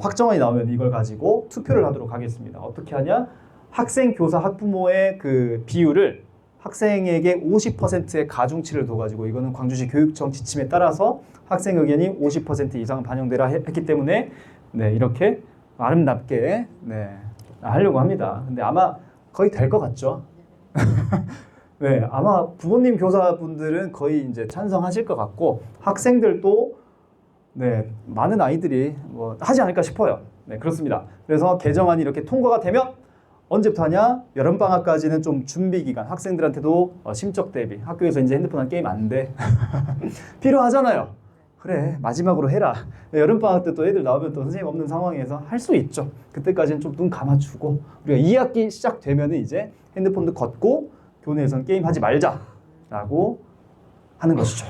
확정안이 나오면 이걸 가지고 투표를 하도록 하겠습니다. 어떻게 하냐? 학생, 교사, 학부모의 그 비율을 학생에게 50%의 가중치를 둬가지고 이거는 광주시 교육청 지침에 따라서 학생 의견이 50% 이상 반영되라 했기 때문에 네, 이렇게 아름답게 네, 하려고 합니다. 근데 아마 거의 될 것 같죠? 네, 아마 부모님 교사분들은 거의 이제 찬성하실 것 같고 학생들도 네, 많은 아이들이 뭐 하지 않을까 싶어요. 네, 그렇습니다. 그래서 개정안이 이렇게 통과가 되면 언제부터 하냐? 여름방학까지는 좀 준비 기간, 학생들한테도 심적 대비. 학교에서 이제 핸드폰 게임 안 돼. 필요하잖아요. 그래, 마지막으로 해라. 여름방학 때 또 애들 나오면 또 선생님 없는 상황에서 할 수 있죠. 그때까지는 좀 눈 감아주고 우리가 2학기 시작되면 이제 핸드폰도 걷고 교내에서는 게임하지 말자라고 하는 것이죠.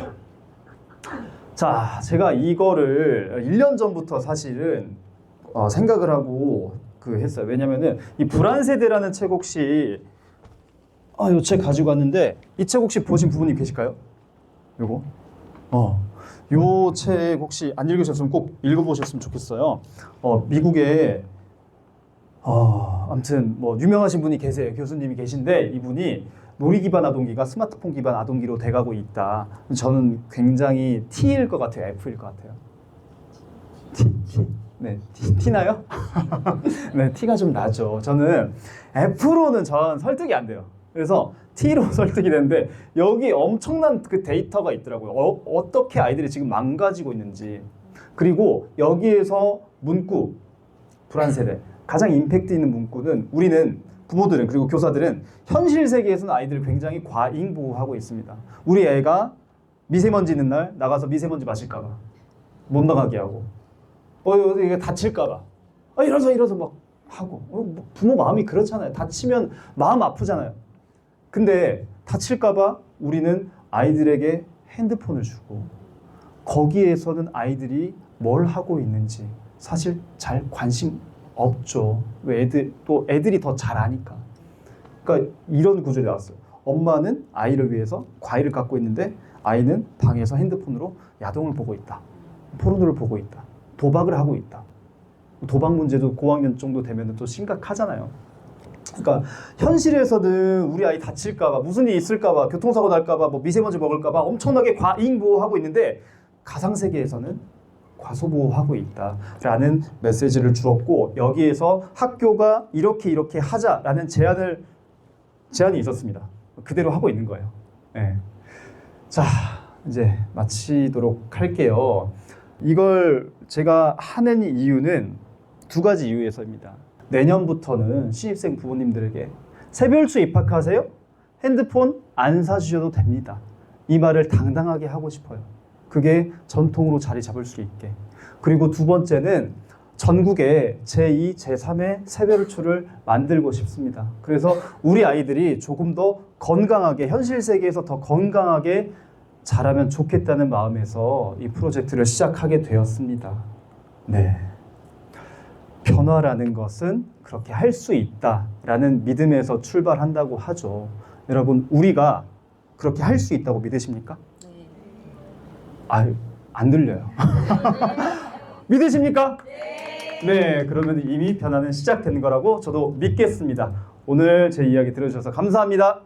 자, 제가 이거를 1년 전부터 사실은 생각을 하고 했어요. 왜냐면은 이 불안세대라는 책 혹시 이 책 가지고 왔는데 이 책 혹시 보신 부모님 계실까요? 요거? 요 책 혹시 안 읽으셨으면 꼭 읽어보셨으면 좋겠어요. 미국에 아무튼 뭐 유명하신 분이 계세요. 교수님이 계신데 이분이 놀이 기반 아동기가 스마트폰 기반 아동기로 돼가고 있다. 저는 굉장히 T일 것 같아요. F일 것 같아요. T? 네, T나요? 네, T가 좀 나죠. 저는 F로는 전 설득이 안 돼요. 그래서 T로 설득이 되는데 여기 엄청난 그 데이터가 있더라고요. 어떻게 아이들이 지금 망가지고 있는지. 그리고 여기에서 문구, 불안세대. 가장 임팩트 있는 문구는 우리는 부모들은 그리고 교사들은 현실 세계에서는 아이들을 굉장히 과잉보호하고 있습니다. 우리 애가 미세먼지 있는 날 나가서 미세먼지 마실까 봐 못 나가게 하고 이게 다칠까 봐 이러서 막 하고 부모 마음이 그렇잖아요. 다치면 마음 아프잖아요. 근데 다칠까 봐 우리는 아이들에게 핸드폰을 주고 거기에서는 아이들이 뭘 하고 있는지 사실 잘 관심 없죠. 왜 애들이 더 잘 아니까. 그러니까 이런 구조가 나왔어요. 엄마는 아이를 위해서 과일을 갖고 있는데 아이는 방에서 핸드폰으로 야동을 보고 있다. 포르노를 보고 있다. 도박을 하고 있다. 도박 문제도 고학년 정도 되면 또 심각하잖아요. 그러니까 현실에서는 우리 아이 다칠까 봐, 무슨 일이 있을까 봐, 교통사고 날까 봐, 뭐 미세먼지 먹을까 봐 엄청나게 과잉보호하고 있는데 가상세계에서는 과소보호하고 있다라는 메시지를 주었고 여기에서 학교가 이렇게 하자라는 제안이 있었습니다. 그대로 하고 있는 거예요. 네. 자, 이제 마치도록 할게요. 이걸 제가 하는 이유는 두 가지 이유에서입니다. 내년부터는 신입생 부모님들에게 새별초 입학하세요? 핸드폰 안 사주셔도 됩니다. 이 말을 당당하게 하고 싶어요. 그게 전통으로 자리 잡을 수 있게. 그리고 두 번째는 전국에 제2, 제3의 새별초를 만들고 싶습니다. 그래서 우리 아이들이 조금 더 건강하게, 현실 세계에서 더 건강하게 자라면 좋겠다는 마음에서 이 프로젝트를 시작하게 되었습니다. 네. 변화라는 것은 그렇게 할 수 있다라는 믿음에서 출발한다고 하죠. 여러분, 우리가 그렇게 할 수 있다고 믿으십니까? 안 들려요. 믿으십니까? 네, 그러면 이미 변화는 시작된 거라고 저도 믿겠습니다. 오늘 제 이야기 들어주셔서 감사합니다.